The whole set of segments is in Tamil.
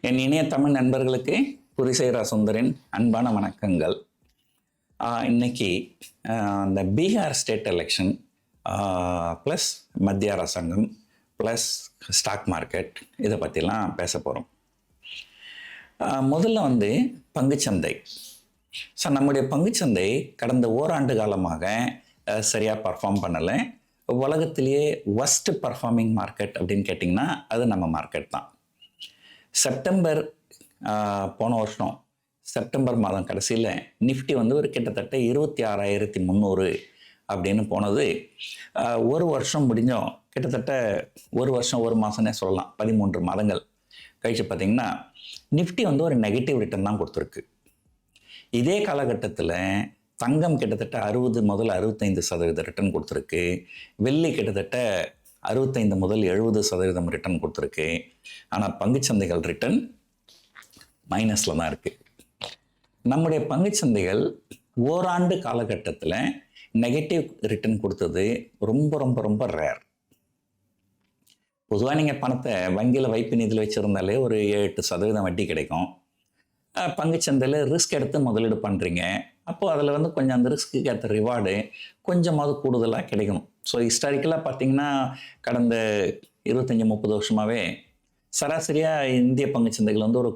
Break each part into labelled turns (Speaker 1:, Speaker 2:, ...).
Speaker 1: என் இணைய தமிழ் நண்பர்களுக்கு புரிசேரா சுந்தரின் அன்பான வணக்கங்கள். இன்னைக்கு இந்த பீகார் ஸ்டேட் எலெக்ஷன் ப்ளஸ் மத்திய அரசாங்கம் ப்ளஸ் ஸ்டாக் மார்க்கெட் இதை பற்றிலாம் பேச போகிறோம். முதல்ல பங்குச்சந்தை. நம்முடைய பங்குச்சந்தை கடந்த ஓராண்டு காலமாக சரியாக பர்ஃபார்ம் பண்ணலை. உலகத்திலேயே ஒஸ்ட் பர்ஃபார்மிங் மார்க்கெட் அப்படின்னு கேட்டிங்கன்னா அது நம்ம மார்க்கெட் தான். செப்டம்பர் போன வருஷம் செப்டம்பர் மாதம் கடைசியில் நிஃப்டி ஒரு கிட்டத்தட்ட 26,300 அப்படின்னு போனது. ஒரு வருஷம் முடிஞ்சோம், கிட்டத்தட்ட ஒரு வருஷம் ஒரு மாதம்னே சொல்லலாம், 13 மாதங்கள் கழிச்சு பார்த்திங்கன்னா நிஃப்டி ஒரு நெகட்டிவ் ரிட்டர்ன் தான் கொடுத்துருக்கு. இதே காலகட்டத்தில் தங்கம் கிட்டத்தட்ட 60 முதல் 65% ரிட்டர்ன் கொடுத்துருக்கு. வெள்ளி கிட்டத்தட்ட 65 முதல் 70% ரிட்டர்ன் கொடுத்துருக்கு. ஆனால் பங்குச்சந்தைகள் ரிட்டர்ன் மைனஸில் தான் இருக்குது. நம்முடைய பங்குச்சந்தைகள் ஓராண்டு காலகட்டத்தில் நெகட்டிவ் ரிட்டர்ன் கொடுத்தது ரொம்ப ரொம்ப ரொம்ப ரேர். பொதுவாக நீங்கள் பணத்தை வங்கியில் வைப்பு நிதியில் வச்சுருந்தாலே ஒரு 7-8% வட்டி கிடைக்கும். பங்குச்சந்தையில் ரிஸ்க் எடுத்து முதலீடு பண்ணுறீங்க, அப்போது அதில் கொஞ்சம் அந்த ரிஸ்க்கு ஏற்ற ரிவார்டு கொஞ்சமாவது கூடுதலாக கிடைக்கணும். ஸோ ஹிஸ்டாரிக்கலாக பார்த்திங்கன்னா கடந்த 25-30 வருஷமாகவே சராசரியாக இந்திய பங்குச்சந்தைகள் ஒரு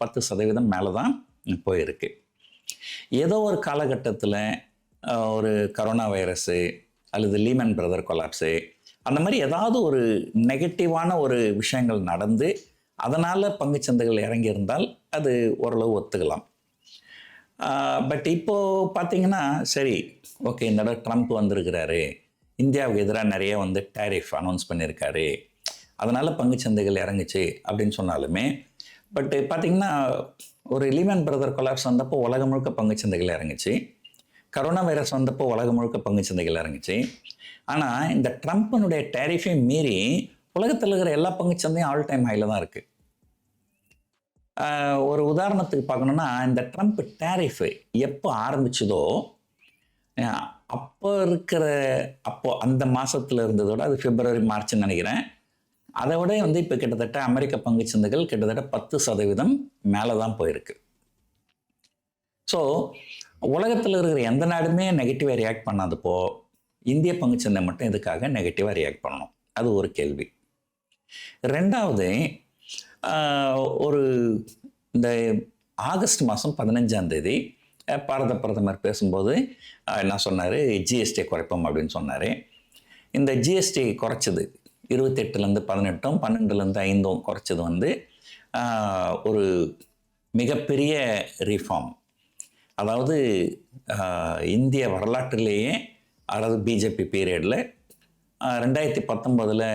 Speaker 1: 10% மேலே தான் போயிருக்கு. ஏதோ ஒரு காலகட்டத்தில் ஒரு கரோனா வைரஸு அல்லது லீமன் பிரதர் கொலாப்ஸு அந்த மாதிரி ஏதாவது ஒரு நெகட்டிவான ஒரு விஷயங்கள் நடந்து அதனால் பங்குச்சந்தைகள் இறங்கியிருந்தால் அது ஓரளவு ஒத்துக்கலாம். பட் இப்போது பார்த்திங்கன்னா சரி ஓகே, இந்த தடவை ட்ரம்ப் வந்திருக்கிறாரு, இந்தியாவுக்கு எதிராக நிறைய டேரிஃப் அனௌன்ஸ் பண்ணியிருக்காரு, அதனால் பங்குச்சந்தைகள் இறங்குச்சு அப்படின்னு சொன்னாலுமே, பட்டு பார்த்திங்கன்னா ஒரு லீமன் பிரதர் கொலாப்ஸ் வந்தப்போ உலகம் முழுக்க பங்குச்சந்தைகள் இறங்குச்சு. கரோனா வைரஸ் வந்தப்போ உலகம் முழுக்க பங்குச்சந்தைகள் இறங்குச்சு. ஆனால் இந்த ட்ரம்ப்பினுடைய டேரிஃபை மீறி உலகத்தில் இருக்கிற எல்லா பங்குச்சந்தையும் ஆல் டைம் ஹையில் தான் இருக்குது. ஒரு உதாரணத்துக்கு பார்க்கணுன்னா, இந்த ட்ரம்ப் டேரிஃபு எப்போ ஆரம்பிச்சதோ அப்போ அந்த மாதத்தில் இருந்ததோட அது பிப்ரவரி மார்ச்னு நினைக்கிறேன். அதை விட இப்போ கிட்டத்தட்ட அமெரிக்க பங்குச்சந்தைகள் கிட்டத்தட்ட 10% மேலே தான் போயிருக்கு. ஸோ உலகத்தில் இருக்கிற எந்த நாடுமே நெகட்டிவாக ரியாக்ட் பண்ணாதப்போ இந்திய பங்குச்சந்தை மட்டும் இதுக்காக நெகட்டிவாக ரியாக்ட் பண்ணணும், அது ஒரு கேள்வி. ரெண்டாவது, ஒரு இந்த ஆகஸ்ட் மாதம் 15ஆம் தேதி பாரத பிரதமர் பேசும்போது என்ன சொன்னார், ஜிஎஸ்டி குறைப்போம் அப்படின்னு சொன்னார். இந்த ஜிஎஸ்டி குறைச்சது 28லேருந்து 18, 12லேருந்து 5 குறைச்சது ஒரு மிகப்பெரிய ரீஃபார்ம். அதாவது இந்திய வரலாற்றிலேயே, அதாவது பிஜேபி பீரியடில் 2019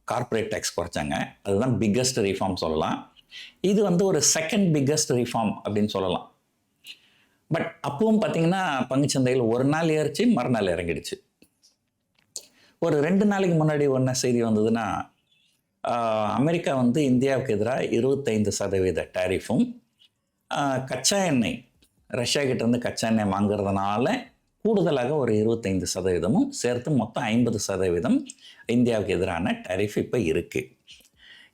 Speaker 1: கார்ப்பரேட் டேக்ஸ் குறைச்சாங்க. அதுதான் பிக்கஸ்ட் ரீஃபார்ம் சொல்லலாம். இது ஒரு செகண்ட் பிக்கஸ்ட் ரீஃபார்ம் அப்படின்னு சொல்லலாம். பட் அப்பவும் பார்த்தீங்கன்னா பங்குச்சந்தையில் ஒரு நாள் ஏறிச்சு, மறுநாள் இறங்கிடுச்சு. ஒரு 2 நாளைக்கு முன்னாடி ஒன்றை செய்தி வந்ததுன்னா, அமெரிக்கா இந்தியாவுக்கு எதிராக 25% டேரிஃபும், கச்சா எண்ணெய் ரஷ்யா கிட்டேருந்து கச்சா எண்ணெய் வாங்குறதுனால கூடுதலாக ஒரு 25% சேர்த்து மொத்தம் 50% இந்தியாவுக்கு எதிரான டேரிஃப் இப்போ இருக்குது.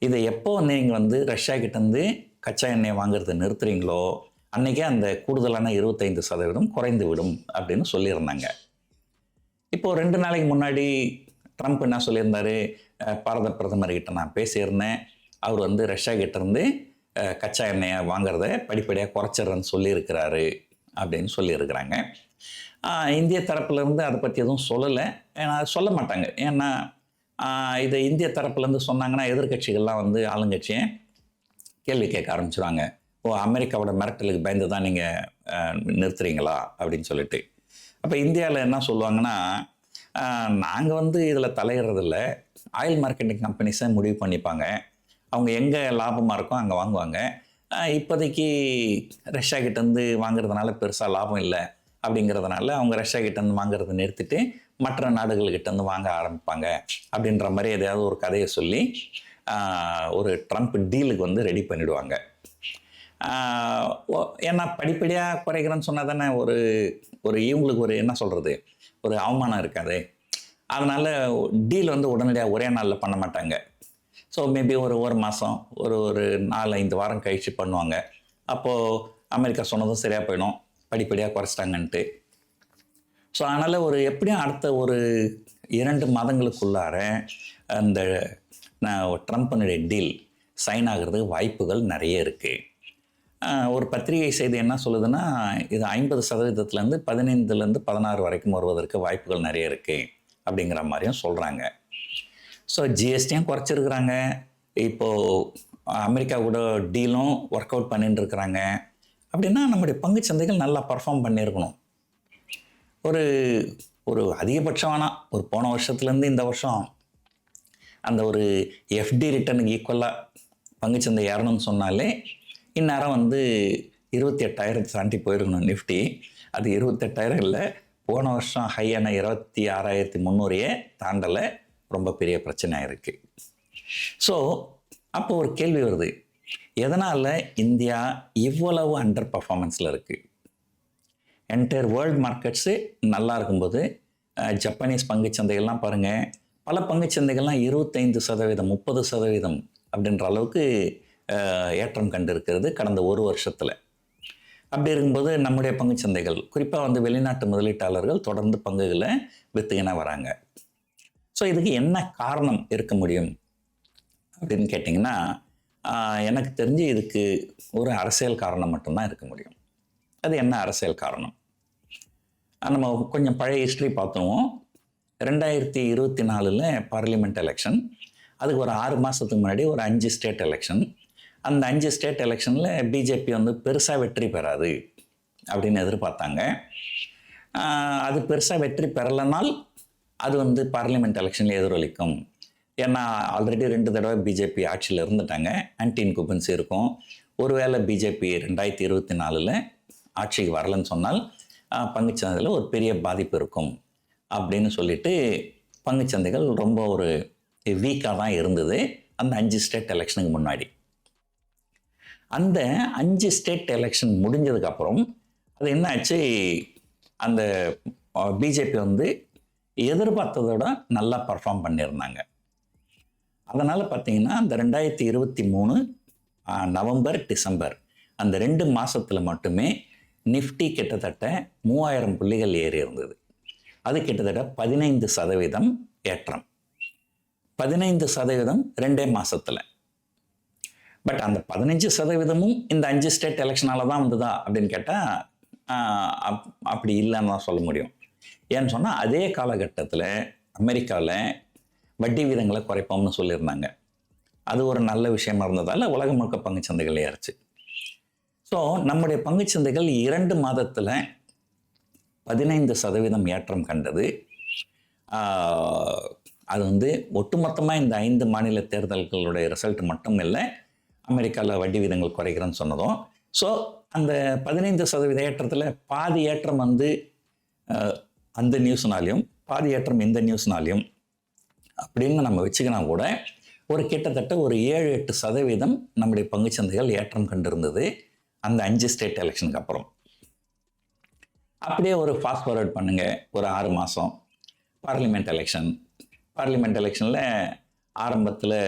Speaker 1: இதை எப்போ நீங்கள் ரஷ்யா கிட்டேருந்து கச்சா எண்ணெய் வாங்குறதை நிறுத்துறீங்களோ அன்றைக்கே அந்த கூடுதலான 25% குறைந்து விடும் அப்படின்னு சொல்லியிருந்தாங்க. இப்போது 2 நாளைக்கு முன்னாடி ட்ரம்ப் என்ன சொல்லியிருந்தார், பாரத பிரதமர்கிட்ட நான் பேசியிருந்தேன், அவர் ரஷ்யா கிட்டேருந்து கச்சா எண்ணெயை வாங்குறத படிப்படியாக குறைச்சிட்றேன்னு சொல்லியிருக்கிறாரு அப்படின்னு சொல்லியிருக்கிறாங்க. இந்திய தரப்புலேருந்து அதை பற்றி எதுவும் சொல்லலை, ஏன்னா சொல்ல மாட்டாங்க. ஏன்னா இதை இந்திய தரப்புலேருந்து சொன்னாங்கன்னா எதிர்கட்சிகள்லாம் ஆளுங்கட்சியை கேள்வி கேட்க ஆரம்பிச்சுருவாங்க. ஓ, அமெரிக்காவோட மிரட்டலுக்கு பயந்து தான் நீங்கள் நிறுத்துறீங்களா அப்படின்னு சொல்லிட்டு. அப்போ இந்தியாவில் என்ன சொல்லுவாங்கன்னா, நாங்கள் இதில் தலையிடுறதில்ல, ஆயில் மார்க்கெட்டிங் கம்பெனிஸை முடிவு பண்ணிப்பாங்க, அவங்க எங்கே லாபமாக இருக்கோ அங்கே வாங்குவாங்க, இப்போதைக்கு ரஷ்யா கிட்டேருந்து வாங்குறதுனால பெருசாக லாபம் இல்லை அப்படிங்கிறதுனால அவங்க ரஷ்யா கிட்டேருந்து வாங்குறதை நிறுத்திட்டு மற்ற நாடுகள்கிட்டேருந்து வாங்க ஆரம்பிப்பாங்க அப்படின்ற மாதிரி எதையாவது ஒரு கதையை சொல்லி ஒரு ட்ரம்ப் டீலுக்கு ரெடி பண்ணிவிடுவாங்க. ஏன்னா படிப்படியாக குறைக்கிறேன்னு சொன்னால் தானே ஒரு இவங்களுக்கு ஒரு என்ன சொல்கிறது, ஒரு அவமானம் இருக்காது. அதனால் டீல் உடனடியாக ஒரே நாளில் பண்ண மாட்டாங்க. ஸோ மேபி ஒரு மாதம் ஒரு 4-5 வாரம் கழித்து பண்ணுவாங்க. அப்போது அமெரிக்கா சொன்னதும் சரியாக போயிடும், படிப்படியாக குறைச்சிட்டாங்கன்ட்டு. ஸோ அதனால் எப்படியும் அடுத்த 2 மாதங்களுக்குள்ளார அந்த ட்ரம்ப்பினுடைய டீல் சைன் ஆகிறதுக்கு வாய்ப்புகள் நிறைய இருக்குது. ஒரு பத்திரிகை செய்தி என்ன சொல்லுதுன்னா, இது 50%லேருந்து 15% வரைக்கும் வருவதற்கு வாய்ப்புகள் நிறைய இருக்குது அப்படிங்கிற மாதிரியும் சொல்கிறாங்க. ஸோ ஜிஎஸ்டியும் குறைச்சிருக்கிறாங்க. இப்போது அமெரிக்கா கூட டீலும் ஒர்க் அவுட் பண்ணிட்டு இருக்கிறாங்க. அப்படின்னா நம்முடைய பங்குச்சந்தைகள் நல்லா பர்ஃபார்ம் பண்ணியிருக்கணும். ஒரு அதிகபட்சம் வேணால் போன வருஷத்துலேருந்து இந்த வருஷம் அந்த எஃப்டி ரிட்டர்னுக்கு ஈக்குவலாக பங்குச்சந்தை ஏறணும்னு சொன்னாலே இந்நேரம் 28,000 தாண்டி போயிருக்கணும் நிஃப்டி. அது 28,000 இல்லை, போன வருஷம் ஹையான 26,300 தாண்டலை. ரொம்ப பெரிய பிரச்சனையாக இருக்குது. ஸோ அப்போ ஒரு கேள்வி வருது, எதனால் இந்தியா இவ்வளவு அண்டர் பர்ஃபார்மன்ஸில் இருக்குது? என்டையர் வேர்ல்டு மார்க்கெட்ஸு நல்லா இருக்கும்போது ஜப்பானீஸ் பங்குச்சந்தைகள்லாம் பாருங்கள், பல பங்குச்சந்தைகள்லாம் 25%, 30% அப்படின்ற அளவுக்கு ஏற்றம் கண்டு இருக்கிறது கடந்த ஒரு வருஷத்தில். அப்படி இருக்கும்போது நம்முடைய பங்குச்சந்தைகள், குறிப்பாக வெளிநாட்டு முதலீட்டாளர்கள் தொடர்ந்து பங்குகளை விற்றுக்கின வராங்க. ஸோ இதுக்கு என்ன காரணம் இருக்க முடியும் அப்படின்னு கேட்டிங்கன்னா, எனக்கு தெரிஞ்சு இதுக்கு ஒரு அரசியல் காரணம் மட்டும்தான் இருக்க முடியும். அது என்ன அரசியல் காரணம்? நம்ம கொஞ்சம் பழைய ஹிஸ்ட்ரி பார்த்துருவோம். 2024 பார்லிமெண்ட் எலெக்ஷன், அதுக்கு ஒரு 6 மாதத்துக்கு முன்னாடி 5 ஸ்டேட் எலெக்ஷன். அந்த 5 ஸ்டேட் எலெக்ஷனில் பிஜேபி பெருசாக வெற்றி பெறாது அப்படின்னு எதிர்பார்த்தாங்க. அது பெருசாக வெற்றி பெறலைனால் அது பார்லிமெண்ட் எலெக்ஷனில் எதிரொலிக்கும். ஏன்னா ஆல்ரெடி 2 தடவை பிஜேபி ஆட்சியில் இருந்துட்டாங்க, ஆன்டி இன்குபன்சி இருக்கும். ஒருவேளை பிஜேபி 2024 ஆட்சிக்கு வரலன்னு சொன்னால் பங்குச்சந்தையில் ஒரு பெரிய பாதிப்பு இருக்கும் அப்படின்னு சொல்லிட்டு பங்குச்சந்தைகள் ரொம்ப வீக்காக தான் இருந்தது அந்த 5 ஸ்டேட் எலெக்ஷனுக்கு முன்னாடி. அந்த 5 ஸ்டேட் எலெக்ஷன் முடிஞ்சதுக்கப்புறம் அது என்ன ஆச்சு, அந்த பிஜேபி எதிர்பார்த்ததோட நல்லா பர்ஃபார்ம் பண்ணியிருந்தாங்க. அதனால் பார்த்தீங்கன்னா அந்த 2023 நவம்பர், டிசம்பர் அந்த 2 மாதத்தில் மட்டுமே நிஃப்டி கிட்டத்தட்ட 3000 புள்ளிகள் ஏறி இருந்தது. அது கிட்டத்தட்ட 15% ஏற்றம். 15% 2 மாதத்தில். பட் அந்த 15%ம் இந்த 5 ஸ்டேட் எலெக்ஷனால தான் வந்ததா அப்படின்னு கேட்டால் அப்படி இல்லைன்னு தான் சொல்ல முடியும். ஏன்னு சொன்னால் அதே காலகட்டத்தில் அமெரிக்காவில் வட்டி வீதங்களை குறைப்போம்னு சொல்லியிருந்தாங்க. அது ஒரு நல்ல விஷயமா இருந்ததால் உலகம் முழுக்க பங்குச்சந்தைகள் ஏறிச்சு. ஸோ நம்முடைய பங்குச்சந்தைகள் 2 மாதத்தில் 15% ஏற்றம் கண்டது. அது ஒட்டுமொத்தமாக இந்த 5 மாநில தேர்தல்களுடைய ரிசல்ட் மட்டும் இல்லை, அமெரிக்காவில் வட்டி வீதங்கள் குறைக்கிறேன்னு சொன்னதும். ஸோ அந்த 15% ஏற்றத்தில் பாதி ஏற்றம் அந்த நியூஸ்னாலையும் பாதி ஏற்றம் இந்த நியூஸ்னாலையும் அப்படின்னு நம்ம வச்சுக்கினா கூட கிட்டத்தட்ட 7-8% நம்முடைய பங்குச்சந்தைகள் ஏற்றம் கண்டிருந்தது அந்த 5 ஸ்டேட் எலெக்ஷனுக்கு அப்புறம். அப்படியே ஃபாஸ்ட் ஃபார்வர்ட் பண்ணுங்கள், 6 மாதம் பார்லிமெண்ட் எலெக்ஷனில் ஆரம்பத்தில்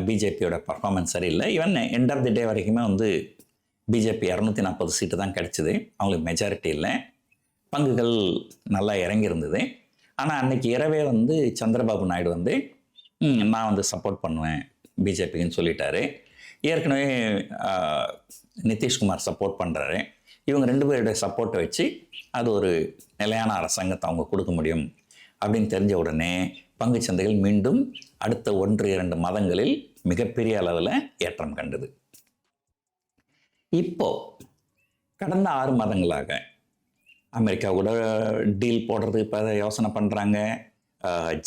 Speaker 1: பிஜேபியோட பர்ஃபார்மன்ஸ் சரியில்லை. ஈவன் எண்ட் ஆஃப் தி டே வரைக்குமே பிஜேபி 240 சீட்டு தான் கிடச்சிது, அவங்களுக்கு மெஜாரிட்டி இல்லை. பங்குகள் நல்லா இறங்கியிருந்தது. ஆனால் அன்றைக்கி இரவே சந்திரபாபு நாயுடு நான் சப்போர்ட் பண்ணுவேன் பிஜேபிக்குன்னு சொல்லிட்டாரு. ஏற்கனவே நிதிஷ்குமார் சப்போர்ட் பண்ணுறாரு. இவங்க 2 பேருடைய சப்போர்ட்டை வச்சு அது ஒரு நிலையான அரசாங்கத்தை அவங்க கொடுக்க முடியும் அப்படின்னு தெரிஞ்ச உடனே பங்குச்சந்தைகள் மீண்டும் அடுத்த 1-2 மாதங்களில் மிகப்பெரிய அளவில் ஏற்றம் கண்டது. இப்போது கடந்த 6 மாதங்களாக அமெரிக்கா கூட டீல் போடுறது இப்போ யோசனை பண்ணுறாங்க,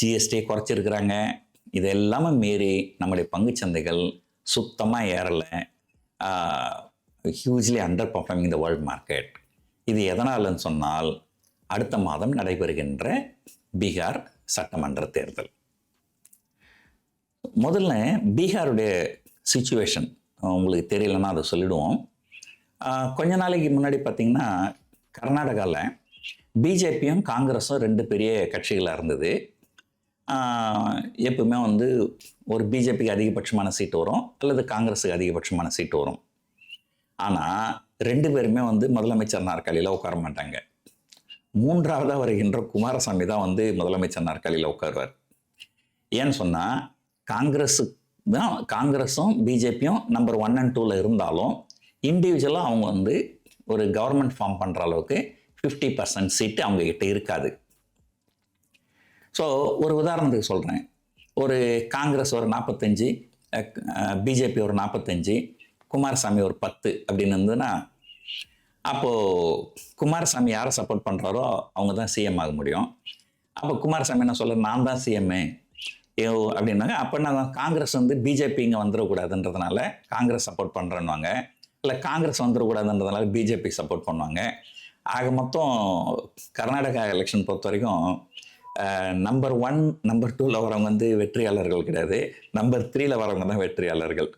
Speaker 1: ஜிஎஸ்டி குறைச்சிருக்கிறாங்க. இது எல்லாமே மீறி நம்முடைய பங்குச்சந்தைகள் சுத்தமாக ஏறலை. Hugely under performing the world market. இது எதனாலன்னு சொன்னால் அடுத்த மாதம் நடைபெறுகின்ற பீகார் சட்டமன்ற தேர்தல். முதல்ல பீகாருடைய சிச்சுவேஷன் உங்களுக்கு தெரியலன்னா அதை சொல்லிடுவோம். கொஞ்ச நாளைக்கு முன்னாடி பார்த்திங்கன்னா கர்நாடகாவில் பிஜேபியும் காங்கிரஸும் 2 பெரிய கட்சிகளாக இருந்தது. எப்பவுமே வந்து ஒரு பிஜேபிக்கு அதிகபட்சமான சீட்டு வரும் அல்லது காங்கிரஸுக்கு அதிகபட்சமான சீட்டு வரும். ஆனால் 2 பேருமே வந்து முதலமைச்சர் நாற்காலியில் உட்கார மாட்டாங்க. 3ஆவதாக வருகின்ற குமாரசாமி தான் வந்து முதலமைச்சர் நாற்காலியில் உட்காருவார். ஏன்னு சொன்னால் காங்கிரஸும் பிஜேபியும் நம்பர் 1 and 2ல் இருந்தாலும் இண்டிவிஜுவலாக அவங்க வந்து ஒரு கவர்மெண்ட் ஃபார்ம் பண்ணுற அளவுக்கு 50% சீட்டு அவங்கக்கிட்ட இருக்காது. ஸோ ஒரு உதாரணத்துக்கு சொல்கிறேன். ஒரு காங்கிரஸ் ஒரு 45, பிஜேபி ஒரு 45, குமாரசாமி ஒரு 10 அப்படின்னு இருந்ததுன்னா, அப்போது குமாரசாமி யாரை சப்போர்ட் பண்ணுறாரோ அவங்க தான் சிஎம் ஆக முடியும். அப்போ குமாரசாமி என்ன சொல்ல, நான் தான் சிஎம்மு அப்படின்னாங்க. அப்போ நான் காங்கிரஸ் வந்து பிஜேபி இங்கே வந்துடக்கூடாதுன்றதுனால காங்கிரஸ் சப்போர்ட் பண்ணுறேன்னுவாங்க, இல்லை காங்கிரஸ் வந்துடக்கூடாதுன்றதுனால பிஜேபி சப்போர்ட் பண்ணுவாங்க. ஆக மொத்தம் கர்நாடகா எலெக்ஷன் பொறுத்த வரைக்கும் நம்பர் 1, நம்பர் 2ல் வரவங்க வந்து வெற்றியாளர்கள் கிடையாது, நம்பர் 3ல் வரவங்க தான் வெற்றியாளர்கள்.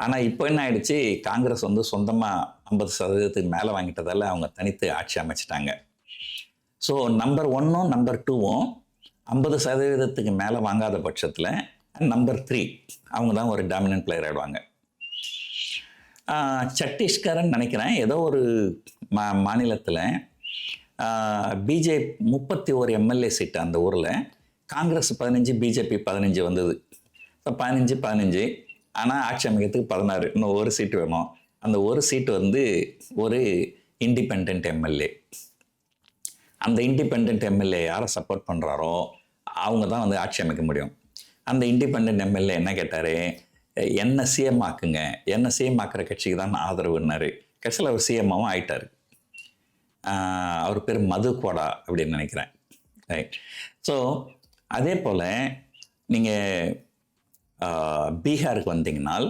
Speaker 1: ஆனால் இப்போ என்ன ஆயிடுச்சு, காங்கிரஸ் வந்து சொந்தமாக 50% மேலே வாங்கிட்டதால் அவங்க தனித்து ஆட்சி அமைச்சிட்டாங்க. ஸோ நம்பர் 1ம் நம்பர் 2ம் 50% மேலே வாங்காத பட்சத்தில் நம்பர் 3 அவங்க தான் ஒரு டாமினன்ட் பிளேயர் ஆகிடுவாங்க. சத்தீஸ்கர்ன்னு நினைக்கிறேன், ஏதோ ஒரு மாநிலத்தில் பிஜேபி 31 எம்எல்ஏ சீட்டு அந்த ஊரில், காங்கிரஸ் 15, பிஜேபி 15 வந்தது. ஸோ 15, ஆனால் ஆட்சி அமைக்கிறதுக்கு 16, இன்னும் ஒரு சீட்டு வேணும். அந்த ஒரு சீட்டு வந்து ஒரு இண்டிபெண்ட் எம்எல்ஏ. அந்த இண்டிபெண்ட் எம்எல்ஏ யாரை சப்போர்ட் பண்ணுறாரோ அவங்க தான் வந்து ஆட்சி அமைக்க முடியும். அந்த இண்டிபெண்ட் எம்எல்ஏ என்ன கேட்டார், என்ன சிஎம் ஆக்குங்க, என்ன சிஎம் ஆக்குற கட்சிக்கு தான் ஆதரவுன்னாரு. கட்சியில் அவர் சிஎம்மாவும் ஆயிட்டார். அவர் பேர் மது கோடா அப்படின்னு நினைக்கிறேன். ரைட். ஸோ அதே போல் நீங்கள் பீகாருக்கு வந்தீங்கன்னால்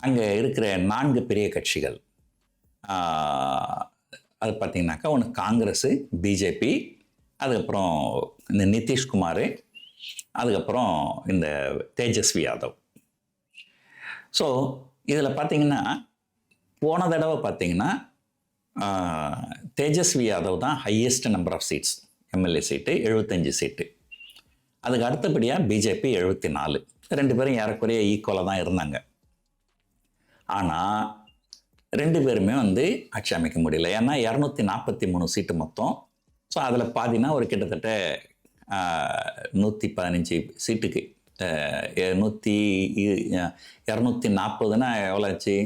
Speaker 1: அங்கே இருக்கிற 4 பெரிய கட்சிகள், அது பார்த்தீங்கன்னாக்கா ஒன்று காங்கிரஸு, பிஜேபி, அதுக்கப்புறம் இந்த நிதிஷ்குமார், அதுக்கப்புறம் இந்த தேஜஸ்வி யாதவ். ஸோ இதில் பார்த்தீங்கன்னா போன தடவை பார்த்தீங்கன்னா தேஜஸ்வி யாதவ் தான் highest number of seats, MLA seat 75 seat. அதுக்கு அடுத்தபடியாக பிஜேபி 74. 2 பேரும் ஏறக்குறைய ஈக்குவலாக தான் இருந்தாங்க. ஆனால் 2 பேருமே வந்து ஆட்சி அமைக்க முடியல. ஏன்னா 243 சீட்டு மொத்தம். ஸோ அதில் பாதினா ஒரு கிட்டத்தட்ட 115 சீட்டுக்கு 240னா எவ்வளோ ஆச்சு,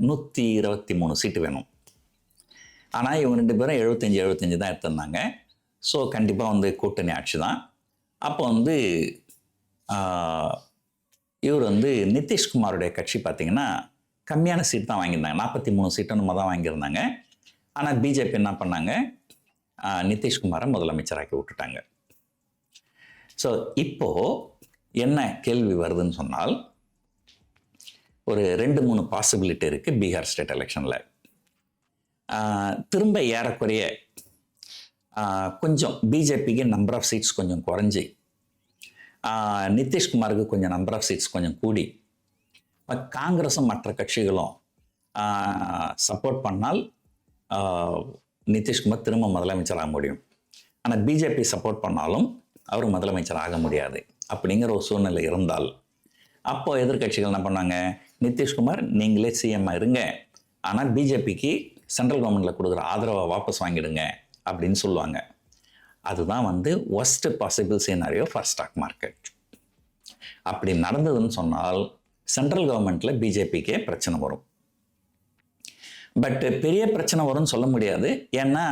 Speaker 1: 123 சீட்டு வேணும். ஆனால் இவங்க 2 பேரும் 75 தான் எடுத்திருந்தாங்க. ஸோ கண்டிப்பாக வந்து கூட்டணி ஆட்சி தான். அப்போ வந்து இவர் வந்து நிதிஷ்குமாருடைய கட்சி பார்த்திங்கன்னா கம்மியான சீட் தான் வாங்கியிருந்தாங்க, 43 சீட்டு நம்ம தான் வாங்கியிருந்தாங்க. ஆனால் பிஜேபி என்ன பண்ணாங்க, நிதிஷ்குமாரை முதலமைச்சராக்கி விட்டுட்டாங்க. ஸோ இப்போது என்ன கேள்வி வருதுன்னு சொன்னால், ஒரு 2-3 பாசிபிலிட்டி இருக்குது பீகார் ஸ்டேட் எலெக்ஷனில். திரும்ப ஏறக்குறைய கொஞ்சம் பிஜேபிக்கு நம்பர் ஆஃப் சீட்ஸ் கொஞ்சம் குறைஞ்சி, நிதிஷ்குமாருக்கு கொஞ்சம் நம்பர் ஆஃப் சீட்ஸ் கொஞ்சம் கூடி, காங்கிரஸும் மற்ற கட்சிகளும் சப்போர்ட் பண்ணால் நிதிஷ்குமார் திரும்ப முதலமைச்சர் ஆக முடியும். ஆனால் பிஜேபி சப்போர்ட் பண்ணாலும் அவர் முதலமைச்சர் ஆக முடியாது. அப்படிங்கிற ஒரு சூழ்நிலை இருந்தால் அப்போ எதிர்கட்சிகள் என்ன பண்ணாங்க, நிதிஷ்குமார் நீங்களே சிஎம் இருங்க, ஆனால் பிஜேபிக்கு சென்ட்ரல் கவர்மெண்ட்டில் கொடுக்குற ஆதரவை வாபஸ் வாங்கிடுங்க அப்படின்னு சொல்லுவாங்க. அதுதான் வந்து worst possible scenario for stock market. அப்படி நடந்ததுன்னு சொன்னால் சென்ட்ரல் கவர்மெண்ட்டில் பிஜேபிக்கே பிரச்சனை வரும். பட் பெரிய பிரச்சனை வரும்னு சொல்ல முடியாது. ஏன்னா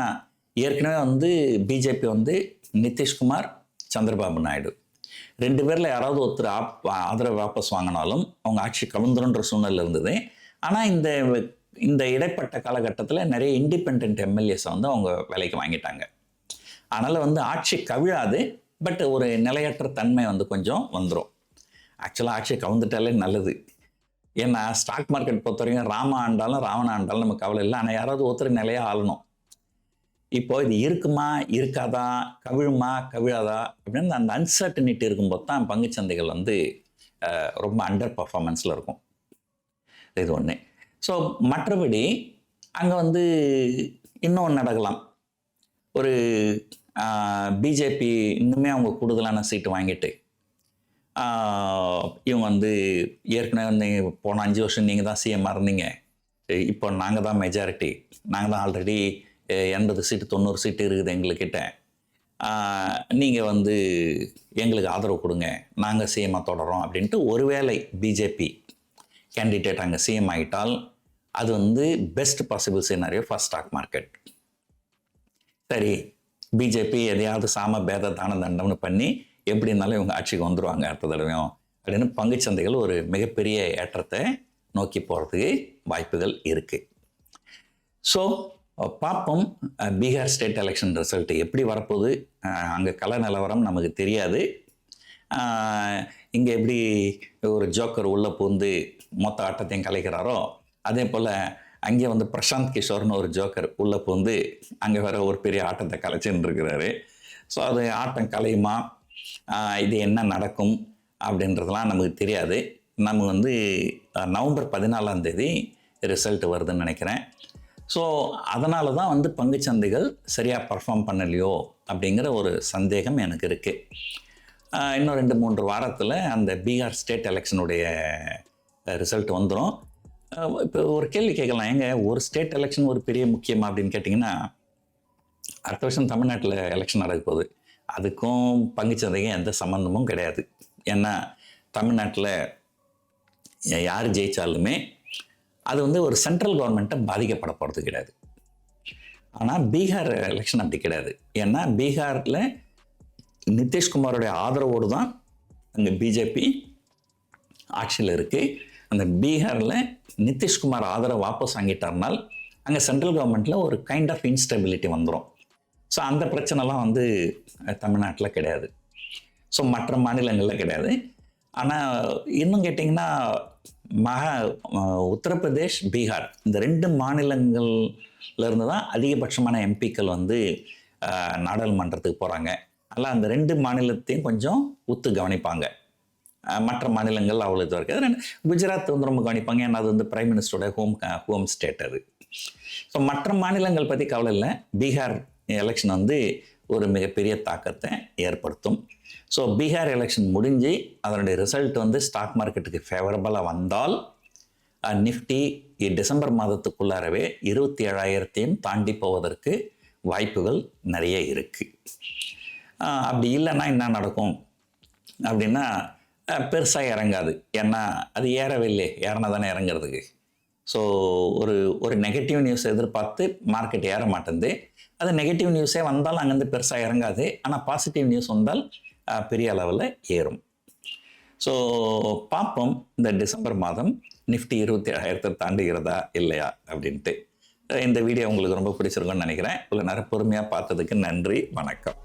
Speaker 1: ஏற்கனவே வந்து பிஜேபி வந்து நிதிஷ்குமார், சந்திரபாபு நாயுடு 2 பேரில் யாராவது ஒருத்தர் ஆதரவு வாபஸ் வாங்கினாலும் அவங்க ஆட்சி கவிழ்ந்துருன்ற சூழ்நிலை இருந்தது. ஆனால் இந்த இடைப்பட்ட காலகட்டத்தில் நிறைய இண்டிபெண்ட் எம்எல்ஏஸை வந்து அவங்க வேலைக்கு வாங்கிட்டாங்க. அதனால் வந்து ஆட்சி கவிழாது, பட் ஒரு நிலையற்ற தன்மை வந்து கொஞ்சம் வந்துடும். ஆக்சுவலாக ஆட்சி கவுந்துட்டாலே நல்லது. ஏன்னா ஸ்டாக் மார்க்கெட் பொறுத்த வரைக்கும் ராம ஆண்டாலும் ராவண ஆண்டாலும் நமக்கு கவலை இல்லை. ஆனால் யாராவது ஒருத்தர் நிலையாக ஆளணும். இப்போ இது இருக்குமா இருக்காதா, கவிழுமா கவிழாதா அப்படின்னு அந்த அன்சர்டனிட்டி இருக்கும்போது தான் பங்குச்சந்தைகள் வந்து ரொம்ப அண்டர் பர்ஃபார்மன்ஸில் இருக்கும். இது ஒன்று. ஸோ மற்றபடி அங்கே வந்து இன்னொன்று நடக்கலாம். ஒரு பிஜேபி இன்னுமே அவங்க கூடுதலான சீட்டு வாங்கிட்டு இவங்க வந்து ஏற்கனவே வந்து போன 5 வருஷம் நீங்கள் தான் சிஎம்மாக இருந்தீங்க, இப்போ நாங்கள் தான் மெஜாரிட்டி, நாங்கள் தான் ஆல்ரெடி 80 சீட்டு 90 சீட்டு இருக்குது எங்கள்கிட்ட, நீங்கள் வந்து எங்களுக்கு ஆதரவு கொடுங்க, நாங்கள் சிஎம்மாக தொடரோம் அப்படின்ட்டு ஒருவேளை பிஜேபி கேண்டிடேட் அங்கே சிஎம் ஆகிட்டால் அது வந்து best possible scenario for stock market. சரி, பிஜேபி எதையாவது சாம பேத தான தண்டம்னு பண்ணி எப்படி இருந்தாலும் இவங்க ஆட்சிக்கு வந்துடுவாங்க அடுத்த தடவையும் அப்படின்னு பங்குச்சந்தைகள் ஒரு மிகப்பெரிய ஏற்றத்தை நோக்கி போகிறதுக்கு வாய்ப்புகள் இருக்குது. ஸோ பார்ப்போம், பீகார் ஸ்டேட் எலெக்ஷன் ரிசல்ட் எப்படி வரப்போகுது. அங்கே கள நிலவரம் நமக்கு தெரியாது. இங்கே எப்படி ஒரு ஜோக்கர் உள்ளே பூந்து மொத்த ஆட்டத்தையும் கலைக்கிறாரோ அதே போல் அங்கே வந்து பிரசாந்த் கிஷோர்னு ஒரு ஜோக்கர் உள்ளே பூந்து அங்கே வேற ஒரு பெரிய ஆட்டத்தை கலைச்சின்னு இருக்கிறாரு. ஸோ அது ஆட்டம் கலையுமா, இது என்ன நடக்கும் அப்படின்றதெல்லாம் நமக்கு தெரியாது. நம்ம வந்து நவம்பர் 14ஆம் தேதி ரிசல்ட் வருதுன்னு நினைக்கிறேன். ஸோ அதனால தான் வந்து பங்குச்சந்தைகள் சரியாக பர்ஃபார்ம் பண்ணலையோ அப்படிங்கிற ஒரு சந்தேகம் எனக்கு இருக்குது. இன்னும் 2-3 வாரத்தில் அந்த பீகார் ஸ்டேட் எலெக்ஷனுடைய ரிசல்ட் வந்துடும். இப்போ ஒரு கேள்வி கேட்கலாம், ஏங்க ஒரு ஸ்டேட் எலெக்ஷன் ஒரு பெரிய முக்கியமா அப்படின்னு கேட்டிங்கன்னா, அடுத்த வருஷம் தமிழ்நாட்டில் எலெக்ஷன் நடக்க போகுது, அதுக்கும் பங்குச்சந்தைக்கும் எந்த சம்மந்தமும் கிடையாது. ஏன்னா தமிழ்நாட்டில் யார் ஜெயித்தாலுமே அது வந்து ஒரு சென்ட்ரல் கவர்மெண்ட்டை பாதிக்கப்பட போகிறது கிடையாது. ஆனால் பீகார் எலெக்ஷன் அப்படி கிடையாது. ஏன்னா பீகாரில் நிதிஷ்குமாரோடைய ஆதரவோடு தான் அங்கே பிஜேபி ஆட்சியில் இருக்குது. அந்த பீகாரில் நிதிஷ்குமார் ஆதரவு வாபஸ் வாங்கிட்டார்னால் அங்கே சென்ட்ரல் கவர்மெண்ட்டில் ஒரு கைண்ட் ஆஃப் இன்ஸ்டெபிலிட்டி வந்துடும். ஸோ அந்த பிரச்சனைலாம் வந்து தமிழ்நாட்டில் கிடையாது. ஸோ மற்ற மாநிலங்களில் கிடையாது. ஆனால் இன்னும் கேட்டிங்கன்னா உத்தரப்பிரதேஷ், பீகார் இந்த 2 மாநிலங்கள்லேருந்து தான் அதிகபட்சமான எம்பிக்கள் வந்து நாடாளுமன்றத்துக்கு போகிறாங்க. அதனால் அந்த 2 மாநிலத்தையும் கொஞ்சம் உத்து கவனிப்பாங்க. மற்ற மாநிலங்கள் அவ்வளோ இது இருக்காது. குஜராத் வந்து ரொம்ப கவனிப்பாங்க, ஏன்னா அது வந்து பிரைம் மினிஸ்டரோட ஹோம் ஸ்டேட் அது. ஸோ மற்ற மாநிலங்கள் பற்றி கவலை இல்லை. பீகார் எலெக்ஷன் வந்து ஒரு மிகப்பெரிய தாக்கத்தை ஏற்படுத்தும். ஸோ பீகார் எலெக்ஷன் முடிஞ்சு அதனுடைய ரிசல்ட் வந்து ஸ்டாக் மார்க்கெட்டுக்கு ஃபேவரபுளாக வந்தால் நிஃப்டி டிசம்பர் மாதத்துக்குள்ளாரவே 27,000 தாண்டி போவதற்கு வாய்ப்புகள் நிறைய இருக்குது. அப்படி இல்லைன்னா என்ன நடக்கும் அப்படின்னா பெருசாக இறங்காது. ஏன்னா அது ஏறவில்லை, ஏறினா தானே இறங்கிறதுக்கு. ஸோ ஒரு நெகட்டிவ் நியூஸ் எதிர்பார்த்து மார்க்கெட் ஏற மாட்டேங்குது. அது நெகட்டிவ் நியூஸே வந்தால் அங்கேருந்து பெருசாக இறங்காது. ஆனால் பாசிட்டிவ் நியூஸ் வந்தால் பெரிய அளவில் ஏறும். ஸோ பார்ப்போம் இந்த டிசம்பர் மாதம் நிஃப்டி 27,000 தாண்டுகிறதா இல்லையா அப்படின்ட்டு. இந்த வீடியோ உங்களுக்கு ரொம்ப பிடிச்சிருக்குன்னு நினைக்கிறேன். இவ்வளோ நேரம் பொறுமையாக பார்த்ததுக்கு நன்றி, வணக்கம்.